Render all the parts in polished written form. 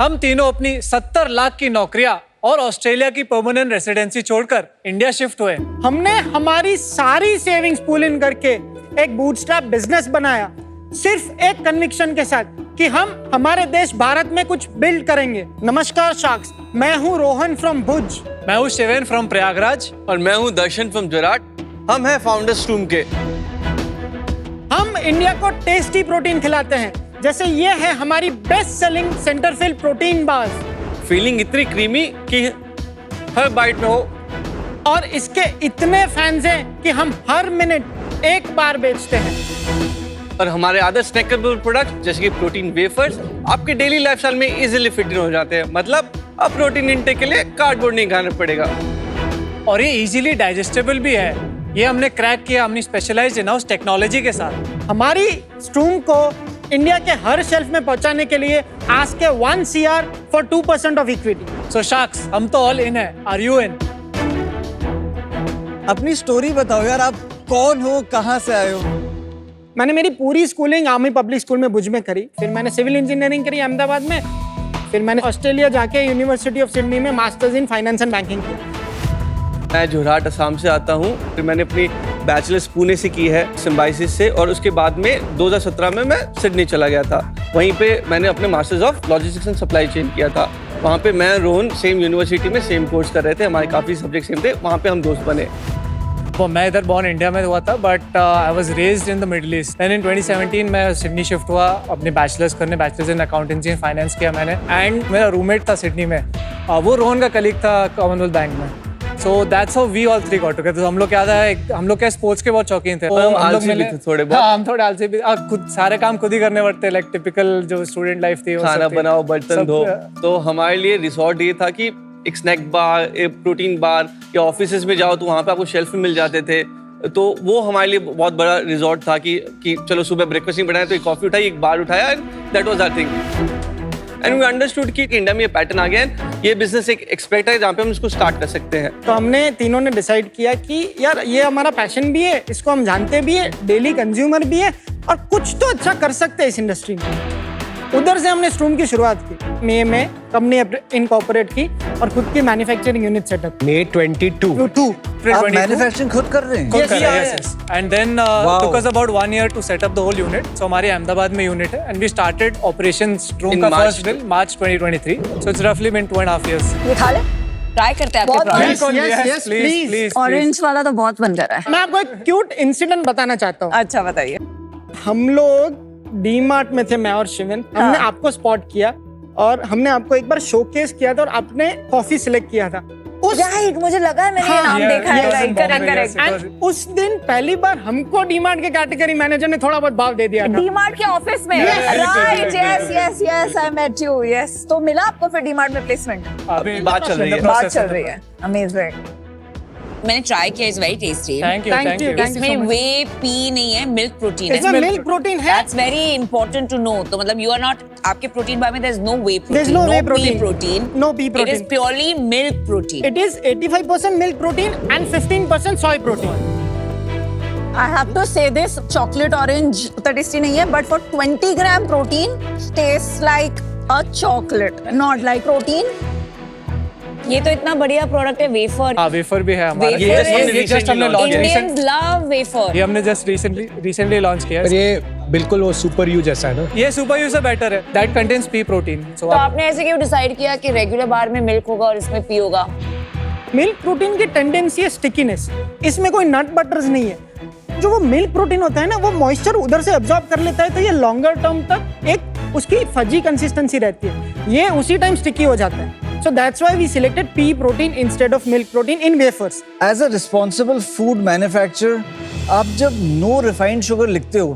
हम तीनों अपनी 70 लाख की नौकरियां और ऑस्ट्रेलिया की परमानेंट रेसिडेंसी छोड़कर इंडिया शिफ्ट हुए। हमने हमारी सारी सेविंग्स पूल इन करके एक बूटस्ट्रैप बिजनेस बनाया, सिर्फ एक कन्विक्शन के साथ कि हम हमारे देश भारत में कुछ बिल्ड करेंगे। नमस्कार शार्क्स, मैं हूँ रोहन फ्रॉम भुज। मैं हूँ शिवेन फ्रॉम प्रयागराज। और मैं हूँ दर्शन फ्रॉम जोराट। हम हैं फाउंडर्स टूम के। हम इंडिया को टेस्टी प्रोटीन खिलाते हैं, जैसे ये है हमारी best selling centrefill protein bars. Filling इतनी क्रीमी कि हर बाइट में हो, और इसके इतने फैंस हैं कि हम हर मिनट एक बार बेचते हैं। और हमारे अदर स्नैकेबल प्रोडक्ट जैसे कि प्रोटीन वेफर्स आपके डेली लाइफस्टाइल में इजीली फिट इन हो जाते हैं। मतलब अब प्रोटीन इंटेक के लिए कार्डबोर्ड नहीं खाना पड़ेगा। और ये इजीली डाइजेस्टेबल भी है। ये हमने क्रैक किया अपनी स्पेशलाइज्ड इन हाउस टेक्नोलॉजी के साथ। हमारी स्ट्रूम को इंडिया के हर शेल्फ में पहुंचाने के लिए आज के 1 CR for 2% of equity. So sharks, हम तो ऑल इन है। Are you in? अपनी स्टोरी बताओ यार, आप कौन हो, कहाँ से आए हो? मैंने मेरी पूरी स्कूलिंग आर्मी पब्लिक स्कूल में भुज में करी, फिर मैंने सिविल इंजीनियरिंग करी अहमदाबाद में, फिर मैंने ऑस्ट्रेलिया जाके यूनिवर्सिटी ऑफ सिडनी में masters in finance and banking किया। मैं जोरहाट असम से आता हूँ। फिर मैंने अपनी बैचलर्स पुणे से की है सिम्बाइसिस से, और उसके बाद में 2017 में मैं सिडनी चला गया था। वहीं पे मैंने अपने masters of logistics and supply chain किया था। वहाँ पे मैं रोहन सेम यूनिवर्सिटी में सेम कोर्स कर रहे थे, हमारे काफ़ी सब्जेक्ट सेम थे। वहाँ पे हम दोस्त बने। मैं इधर बॉर्न इंडिया में हुआ था, but I was raised in the Middle East. Then in 2017 मैं सिडनी शिफ्ट हुआ अपने बैचलर्स करने। Bachelors in accountancy and finance किया मैंने। एंड मेरा रूममेट था सिडनी में, वो रोहन का कलीग था कॉमनवेल्थ बैंक में। So that's how we all three got together. हम लोग क्या था, हम लोग क्या स्पोर्ट्स के बहुत शौकीन थे। हम आलसी भी थे थोड़े बहुत। हाँ, हम थोड़े आलसी भी। खुद सारे काम खुद ही करने पड़ते, लाइक टिपिकल जो स्टूडेंट लाइफ थी। खाना बनाओ, बर्तन धो। तो हमारे लिए रिसोर्ट ये था कि एक स्नैक बार, एक प्रोटीन बार, या ऑफिस में जाओ तो वहाँ पे आपको शेल्फ में मिल जाते थे। तो वो हमारे लिए बहुत बड़ा रिजॉर्ट था कि चलो सुबह ब्रेकफास्ट नहीं बनाया तो एक कॉफी उठाई, एक बार उठाया, and that was our thing. And we understood कि इंडिया में ये पैटर्न आ गया है, ये बिजनेस एक एक्सपेक्ट है जहाँ पे हम इसको स्टार्ट कर सकते हैं। तो हमने तीनों ने डिसाइड किया कि यार ये हमारा पैशन भी है, इसको हम जानते भी है, डेली कंज्यूमर भी है, और कुछ तो अच्छा कर सकते हैं इस इंडस्ट्री में। उधर से हमने स्ट्रूम की शुरुआत की। मई में कंपनी इनकॉर्पोरेट की और खुद की मैन्युफैक्चरिंग यूनिट सेटअप। May 22। आप मैन्युफैक्चरिंग खुद कर रहे हैं? Yes. And then took us about 1 year to set up the whole unit. So हमारी अहमदाबाद में यूनिट है, and we started operations Stroom का first bill March 2023. So it's roughly been 2.5 years. ये खा ले, ट्राई करते हैं आपके प्रोडक्ट्स। Yes, please. ऑरेंज वाला तो बहुत बन रहा है। मैं आपको एक क्यूट इंसिडेंट बताना चाहता हूँ। अच्छा बताइए। हम लोग डीमार्ट में थे, मैं और शिवन। हमने आपको स्पॉट किया और हमने आपको एक बार शोकेस किया था और आपने कॉफी सिलेक्ट किया था। राइट, मुझे लगा मैंने ये नाम देखा है। Right, correct. एंड उस दिन पहली बार हमको डीमार्ट के कैटेगरी मैनेजर ने थोड़ा बहुत भाव दे दिया था। डीमार्ट के ऑफिस में। Right, yes, I met you. Yes, तो मिला आपको फिर डीमार्ट में प्लेसमेंट? अभी बात चल रही है। बात चल रही है। अमेजिंग। मैंने ट्राई किया, is very tasty. Thank you. इसमें वे पी नहीं है, मिल्क प्रोटीन है। इसमें मिल्क प्रोटीन है। That's very important to know. तो मतलब you are not, आपके प्रोटीन बार में there is no whey protein, There's no whey protein. pea protein. No pea protein. It is purely milk protein. It is 85% milk protein and 15% soy protein. I have to say this, chocolate orange उतना tasty नहीं है, but for 20 gram protein tastes like a chocolate, not like protein. ये तो इतना बढ़िया product है। Wafer, हाँ, wafer भी है हमारा। Wafer ये जस्ट हमने लॉन्च Indians love wafer. ये हमने जस्ट रिसेंटली लॉन्च किया पर है। ये बिल्कुल वो सुपर यू जैसा है ना? ये सुपर यू से बेटर है। That contains P protein. तो आपने ऐसे क्यों डिसाइड किया कि रेगुलर बार में मिल्क होगा और इसमें पी होगा? मिल्क प्रोटीन की टेंडेंसी है स्टिकीनेस। इसमें कोई नट बटर्स नहीं है। जो वो मिल्क प्रोटीन होता है ना, वो मॉइस्चर उधर से एब्जॉर्ब कर लेता है, तो ये लॉन्गर टर्म तक एक उसकी फजी कंसिस्टेंसी रहती है। ये उसी टाइम स्टिकी हो जाता है। So that's why we selected pea protein instead of milk protein in wafers. As a responsible food manufacturer, आप जब no refined sugar लिखते हो,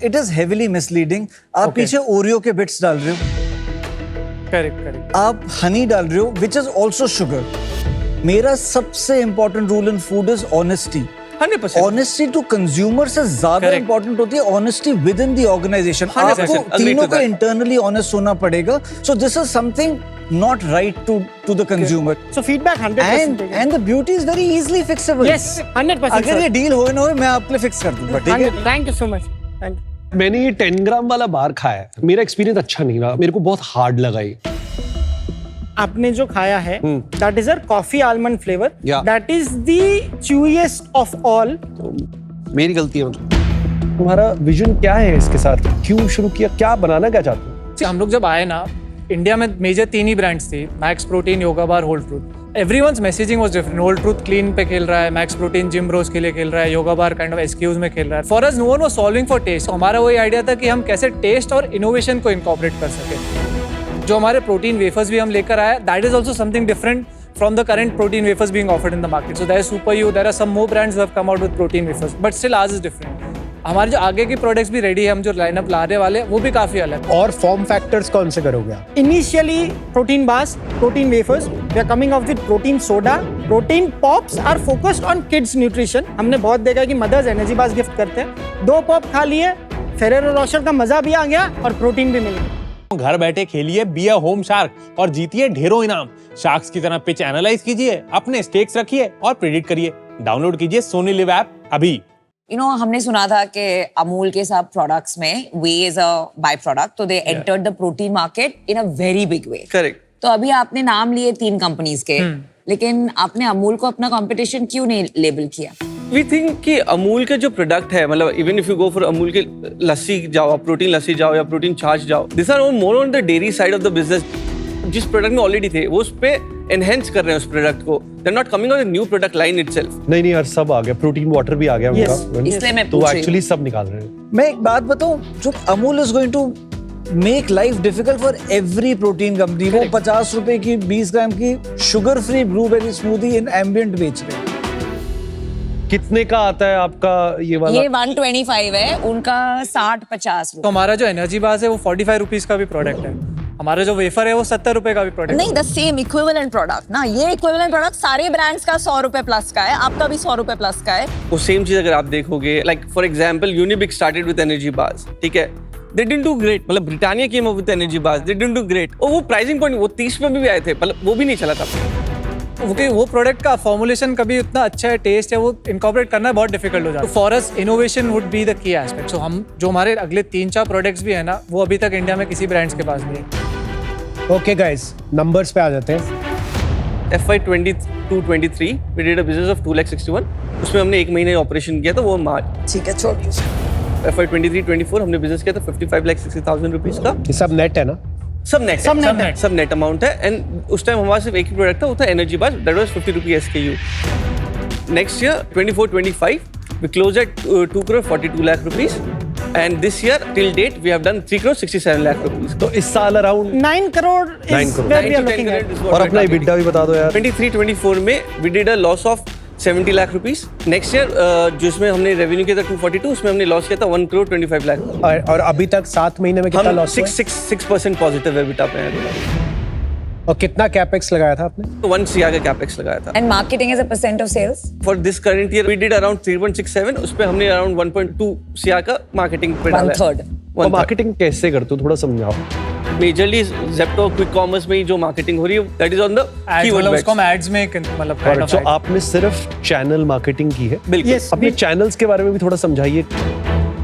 it is heavily misleading. आप पीछे ओरियो के बिट्स डाल रहे हो। करेक्ट। आप हनी डाल रहे हो, which is also sugar. मेरा सबसे important rule in food is honesty. 100%. Honesty to consumer से ज्यादा Correct. important होती है honesty within the organization. 100%. आपको Agree तीनों to को that. internally honest होना पड़ेगा. So this is something not right to the consumer. So feedback 100%. And the beauty is very easily fixable. Yes, 100%. अगर ये डील होए ना होए, मैं आपके लिए फिक्स कर दूंगा, ठीक है? Thank you so much. Thank you. मैंने ये 10 ग्राम वाला बार खाया है। मेरा एक्सपीरियंस अच्छा नहीं रहा, मेरे को बहुत हार्ड लगा ये। आपने जो खाया है that is a coffee almond flavour Yeah. That is the chewiest of all. मेरी गलती है. तुम्हारा विजन क्या है इसके साथ? क्यों शुरू किया? क्या बनाना क्या चाहते हो? हम लोग जब आए ना, इंडिया में मेजर 3 ही ब्रांड्स थी, max protein, yoga bar, whole truth. Everyone's messaging was different. Whole truth clean पे खेल रहा है, मैक्स प्रोटीन जिम ब्रोस के लिए खेल रहा है, yoga bar kind of SKUs में खेल रहा है. For us no one was solving for taste. हमारा वही आइडिया था कि हम कैसे टेस्ट और इनोवेशन को इनकॉर्पोरेट कर सके. जो हमारे प्रोटीन वेफर्स भी हम लेकर आए, that is also something different from the current protein wafers being offered in the market. So there is Super You, there are some more brands who have come out with protein wafers, but still ours is different. हमारे जो आगे की products भी ready है, हम जो lineup लाने वाले हैं वो भी काफी अलग है. और फॉर्म फैक्टर्स कौन से करोगे आप? Initially, protein bars, protein wafers. We are coming up with protein soda. Protein pops are focused on kids nutrition. हमने बहुत देखा है कि मदर्स एनर्जी बार्स गिफ्ट करते हैं. 2 पॉप खा लिए, फेरेरो रोशर का मजा भी आ गया और प्रोटीन भी मिल गया. घर बैठे खेलिए बी अ होम शार्क और जीतिए ढेरों इनाम. शार्क्स की तरह पिच एनालाइज कीजिए, अपने स्टेक्स रखिए और प्रेडिक्ट करिए. डाउनलोड कीजिए सोनी लिव ऐप अभी. You know, हमने सुना था कि अमूल के सब प्रोडक्ट्स में whey is a by product, तो they entered the protein market in a very big way. Correct. तो अभी आपने नाम लिए 3 कंपनीज के, लेकिन आपने अमूल को अपना कंपटीशन क्यों नहीं लेबल किया? वी थिंक कि अमूल का जो प्रोडक्ट है, मतलब even if you go for Amul के लस्सी जाओ, प्रोटीन लस्सी जाओ या प्रोटीन छाछ जाओ, this are more on the dairy side of the business. जिस प्रोडक्ट में ऑलरेडी थे वो उस पे एनहेंस कर रहे हैं उस प्रोडक्ट को. They are not coming on a new product line itself. नहीं यार, सब आ गया. प्रोटीन वाटर भी आ गया उनका. इसलिए मैं तो पूछ रही एक्चुअली सब निकाल रहे हैं. मैं एक बात बताऊं, जो Amul is going to make life difficult for every protein company. वो 50 रुपए की 20 ग्राम की sugar free blueberry smoothie in ambient बेच रहे हैं. कितने का आता है आपका ये वाला? ये 125 है, उनका 60-50 तो हमारा जो एनर्जी बार्स है वो 45 रुपीज का भी प्रोडक्ट है. हमारा जो वेफर है वो 70 रुपए का भी प्रोडक्ट. नहीं, द सेम इक्विवेलेंट प्रोडक्ट ना. ये इक्विवेलेंट प्रोडक्ट सारे ब्रांड्स का 100 रुपए प्लस का है, आपका भी 100 रुपए प्लस का है. वो सेम चीज अगर आप देखोगे, like for example Unibic started with energy bars, ठीक है, दे डिडंट डू ग्रेट. मतलब Britannia came up with energy bars, they didn't do great. और वो प्राइसिंग पॉइंट वो 30 में भी आए थे, मतलब वो भी नहीं चला था. वो प्रोडक्ट का फॉर्मुलेशन कभी उतना अच्छा है, टेस्ट है, वो इनकॉर्पोरेट करना बहुत डिफिकल्ट हो जाता है. For us innovation would be the key aspect. So हम जो हमारे अगले 3-4 प्रोडक्ट्स भी है ना, वो अभी तक इंडिया में किसी ब्रांड्स के पास नहीं है. ओके गाइस, नंबर्स पे आ जाते हैं. FY 22-23 we did a business of 2,61,000. उसमें हमने 1 महीने ऑपरेशन किया था, वो मार्च. ठीक है, छोड़ दीजिए. FY 23-24 हमने बिजनेस किया था 55,60,000 रुपीज का. ये सब नेट है ना? सब नेट अमाउंट है. एंड उस टाइम हमारे सिर्फ एक ही प्रोडक्ट था, वो था energy bar. That was 50 rupees SKU. Next year 24-25 we closed at 2,42 lakh rupees. And this year till date we have done 3,67 lakh rupees. तो इस साल around 9 crore is 9 crore. where we are 9 to 10 looking at. crore is what और we're अपना targeting. EBITDA भी बता दो यार. 23-24 में we did a loss of 70 lakh rupees. Next year जिसमें हमने रेवेन्यू किया था 242, उसमें हमने लॉस किया था 1,25 lakh. और अभी तक 7 महीने में कितना हम लॉस हुआ? 6% पॉजिटिव EBITDA पे हैं. और कितना कैपेक्स लगाया था आपने? तो 1 CR का कैपेक्स लगाया था. And marketing as a % of sales? For this current year we did around 3.67. उस पे हमने अराउंड 1.2 CR का मार्केटिंग पे डाला है. 1/3. और मार्केटिंग कैसे करते हो, थोड़ा समझाओ. मेजरली जेप्टो क्विक कॉमर्स में ही जो मार्केटिंग हो रही है, that is on the keyword उसको हम एड्स में मतलब kind of तो ads. आपने सिर्फ चैनल मार्केटिंग की है. बिल्कुल. Yes, अपने चैनल्स के बारे में भी थोड़ा समझाइए.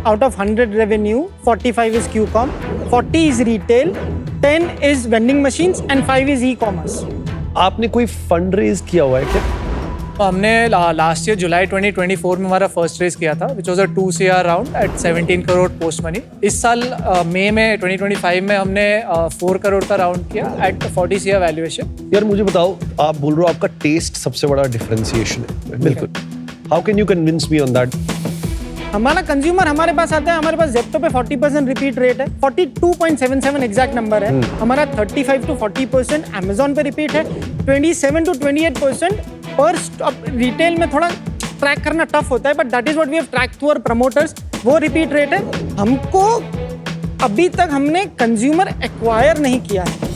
out of 100 revenue, 45 is QCom, 40 is retail, 10 is vending machines and 5 is e-commerce. आपने कोई फंड रेज किया हुआ है क्या? तो हमने लास्ट ईयर जुलाई 2024 में हमारा फर्स्ट रेस किया था, which was a 2 CR round at 17 crore post money. इस साल मई में 2025 में हमने 4 करोड़ का राउंड किया एट 40 CR वैल्यूएशन. यार मुझे बताओ, आप बोल रहे हो आपका टेस्ट सबसे बड़ा डिफरेंशिएशन है. बिल्कुल. How can you convince me on that? हमारा कंज्यूमर हमारे पास आता है, हमारे पास जेप्टो पे 40% रिपीट रेट है, 42.77 एग्जैक्ट नंबर है. हमारा 35 to 40% अमेजोन पे रिपीट है, 27 to 28% पर स्टॉप. रिटेल में थोड़ा ट्रैक करना टफ होता है, but that is what we have tracked through our promoters. वो रिपीट रेट है. हमको अभी तक हमने कंज्यूमर एक्वायर नहीं किया है.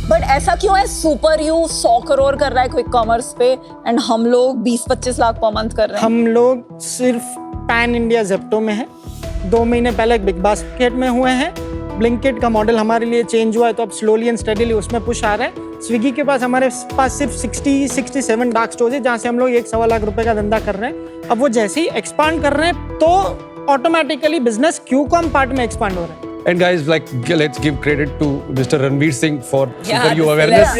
बट ऐसा क्यों है? सुपर यू 100 करोड़ कर रहा है क्विक कॉमर्स पे एंड हम लोग 20-25 लाख पर मंथ कर रहे हैं. हम लोग सिर्फ पैन इंडिया जेप्टो में है. 2 महीने पहले बिग बास्केट में हुए हैं. ब्लिंकिट का मॉडल हमारे लिए चेंज हुआ है, तो अब स्लोली एंड स्टडीली उसमें पुश आ रहा है. स्विगी के पास हमारे पास सिर्फ 67 डार्क स्टोर्स है, जहाँ से हम लोग 1-1.25 लाख रुपए का धंधा कर रहे हैं. अब वो जैसे ही एक्सपांड कर रहे हैं तो ऑटोमेटिकली बिजनेस क्यूकॉम पार्ट में एक्सपांड हो रहा है. And guys, like, let's give credit to Mr. Ranveer Singh for Yeah, super you the awareness.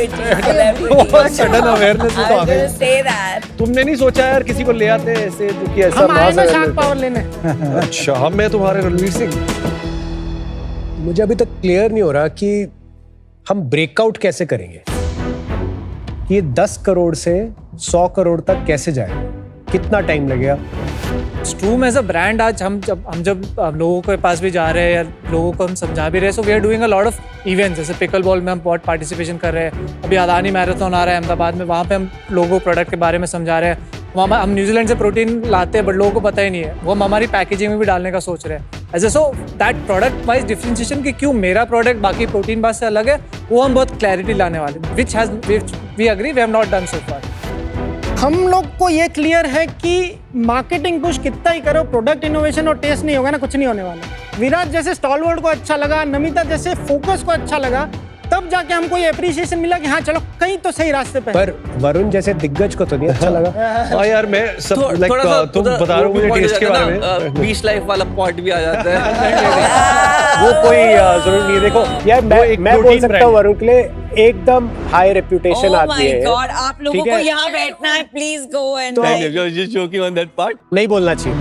celebrity. बहुत sudden awareness है तो I was हमें. gonna say that. तुमने नहीं सोचा यार किसी को ले आते हैं ऐसे जो कि ऐसा हम आए mass ना awareness शार्क है? पावर लेने अच्छा, हम मैं तुम्हारे रणवीर सिंह. मुझे अभी तक क्लियर नहीं हो रहा कि हम ब्रेकआउट कैसे करेंगे, कि ये 10 करोड़ से 100 करोड़ तक कैसे जाएगा, कितना टाइम लगेगा. स्ट्रूम एज अ ब्रांड आज हम जब लोगों के पास भी जा रहे हैं या लोगों को हम समझा भी रहे हैं, so we are doing a lot of events. जैसे पिकल बॉल में हम बहुत पार्टिसिपेशन कर रहे हैं. अभी अदानी मैराथन आ रहा है अहमदाबाद में, वहाँ पे हम लोगों को प्रोडक्ट के बारे में समझा रहे हैं. वहाँ हम न्यूजीलैंड से प्रोटीन लाते हैं बट लोगों को पता ही नहीं है. वो हम हमारी पैकेजिंग में भी डालने का सोच रहे हैं. As so that product wise differentiation कि क्यों मेरा प्रोडक्ट बाकी प्रोटीन बार से अलग है, वो हम बहुत क्लैरिटी लाने वाले हैं. Which we agree we have not done so far. हम लोग को ये क्लियर है कि मार्केटिंग पुश कितना ही करो, प्रोडक्ट इनोवेशन और टेस्ट नहीं होगा ना, कुछ नहीं होने वाला. विराट जैसे स्टॉलवर्ड को अच्छा लगा, नमिता जैसे फोकस को अच्छा लगा, तब जाके हमको ये अप्रिसिएशन मिला कि हाँ चलो कहीं तो सही रास्ते पे. पर वरुण जैसे दिग्गज को तो नहीं अच्छा लगा. हाँ यार मैं सब like तुम बता रहे हो मुझे टेस्ट के बारे में. बीच लाइफ वाला पॉट भी आ जाता है. वो कोई जरूरी नहीं है. देखो यार मैं बोल protein सकता brand हूँ वरुण के लिए एकदम हाई रेप्यूटेशन Oh आती my है. God, आप लोगों ठीक को है? यहाँ बैठना है, please go and I like, was just joking on that part. नहीं बोलना चाहिए.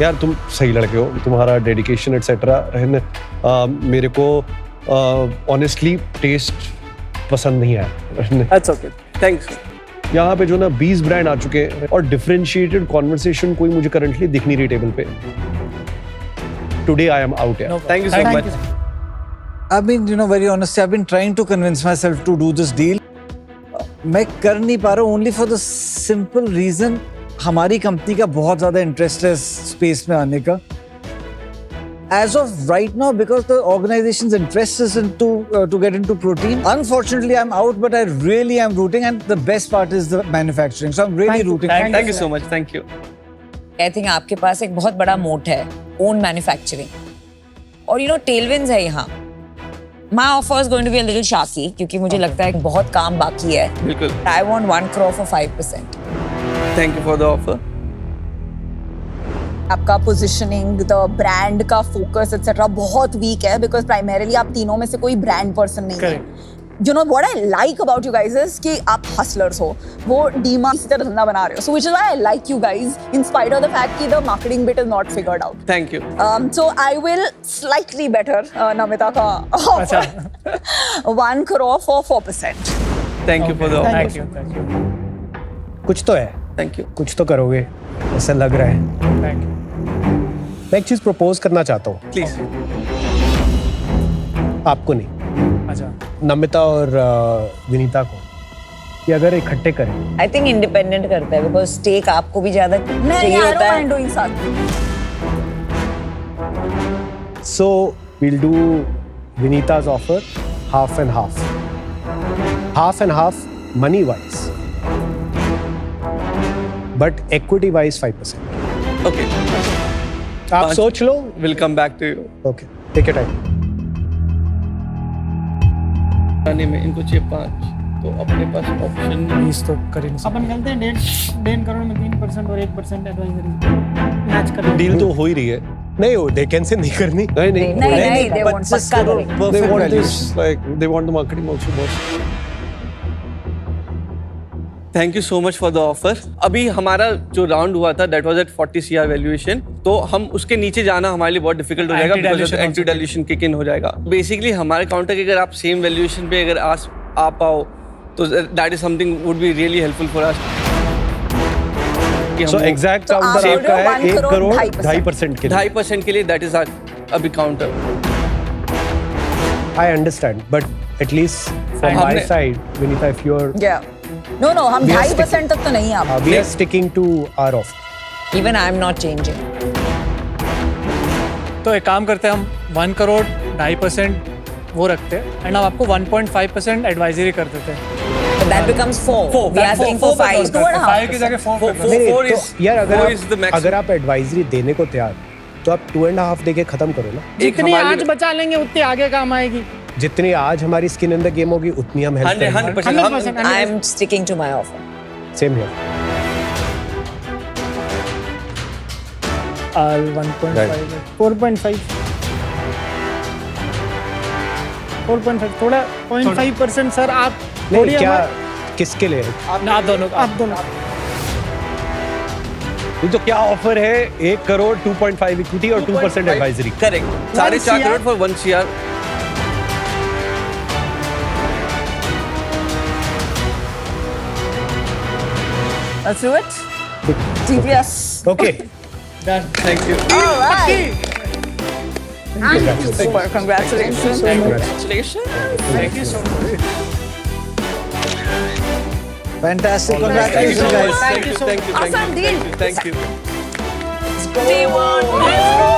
यार तुम सही लड़के हो, तुम्हारा डेडिकेशन एटसेट्रा. मेरे को ऑनेस्टली टेस्ट पसंद नहीं आया. That's okay. Thanks. यहाँ पे जो ना 20 ब्रांड आ चुके हैं और डिफरेंशिएटेड कॉन्वर्सेशन कोई मुझे करंटली दिख नहीं रही टेबल पे. टुडे आई एम आउट यार. Thank you so Thank much. I've been, very honestly, I've been trying to convince myself to do this deal. मैं कर नहीं पा रहा हूँ only for the simple reason हमारी कंपनी का बहुत ज़्यादा इंटरेस्ट है स्पेस में आने का. As of right now, because the organization's interest is to get into protein, unfortunately I'm out, but I really am rooting, and the best part is the manufacturing. So I'm really rooting. Thank you so much. Thank you. I think आपके पास एक बहुत बड़ा मोट है, own manufacturing. और tailwinds है यहाँ. My offer is going to be a little sharky क्योंकि मुझे लगता है कि बहुत काम बाकी है. बिल्कुल. I want 1 crore for 5%. Thank you for the offer. आपका पोजिशनिंग, द ब्रांड का फोकस एक्सेट्रा बहुत वीक है बिकॉज प्राइमरीली आप तीनों में से कोई ब्रांड पर्सन नहीं है. You know what I like about you guys is कि आप हसलर्स हो, वो डीमा इसी तरह धंधा बना रहे हो. So which is why I like you guys in spite of the fact कि the marketing bit is not figured out. Thank you. So I will slightly better Namita ka offer. 1 crore for 4%. Thank you for the offer. Thank you. कुछ तो है, Thank you. कुछ तो करोगे ऐसा लग रहा है. Thank you. मैं एक चीज प्रपोज करना चाहता हूँ. Please. आपको नहीं, अच्छा. नमिता और विनीता को, कि अगर इकट्ठे करें. I think independent करता है because stake आपको भी ज्यादा नहीं, चाहिए I होता don't है. mind doing something. So we'll do Vinita's offer half and half. Half and half money wise. But equity wise 5%. Okay. आप पाँच- सोच लो. We'll come back to you. Okay, take your time. आने में इनको चाहिए 5, तो अपने पास ऑप्शन 20 तो कर ही नहीं सकते. अपन खेलते हैं 1.5 करोड़ में 3% और 1% एडवाइजरी मैच कर. डील तो हो ही रही है. नहीं हो वैकेंसी नहीं करनी. नहीं नहीं, they want 25 पक्का करोड़ करेंगे. They perfect want value. this, like they want the marketing also, boss. Thank you so much for the offer. अभी हमारा जो राउंड हुआ था that was at 40 CR valuation, तो हम उसके नीचे जाना हमारे लिए बहुत डिफिकल्ट हो जाएगा because anti dilution kick in हो जाएगा. बेसिकली हमारे काउंटर के अगर आप सेम वैल्यूएशन पे अगर आ पाओ तो that is something would be really helpful for us. So exact तो आप काउंटर बोल आपका रहे हो है 1 1 करोड़ करोड़ 2.5% 2.5% के लिए. 2.5% के लिए दैट इज अभी counter. I understand, but at least from my हमने- side, Vinita, if you're, Yeah. No, हम We are 2.5% तक तो नहीं आप. we are sticking to our offer. Even I'm not changing. तो एक काम करते हैं, हम 1 करोड़ 2.5% वो रखते हैं एंड हम आपको 1.5% एडवाइजरी कर देते हैं. But that becomes 4. We are asking for 5. 5 की जगह 4 नहीं, नहीं, Four तो is- यार four is the maximum. अगर आप एडवाइजरी देने को तैयार तो आप 2.5 देके खत्म करो ना. जितनी हमारे- आज बचा लेंगे उतनी आगे काम आएगी. जितनी आज हमारी स्किन इन द गेम होगी उतनी हम help 100% 100%. I'm sticking to my offer. Same here. 1.5 4.5 4.5 थोड़ा 0.5% सर आप नहीं थोड़ी क्या हमारे- किसके लिए आप दोनों आप दोनों ये तो क्या ऑफर है 1 करोड़ 2.5 इक्विटी और 2% advisory correct 4.5 CR. Crore for 1 CR Let's do it. GPS. Okay thank you All right. Super. Congratulations. Congratulations. Thank you so much Fantastic. Congratulations, guys. Thank you so much. Thank you. Awesome deal. Thank you. Day one. Let's go.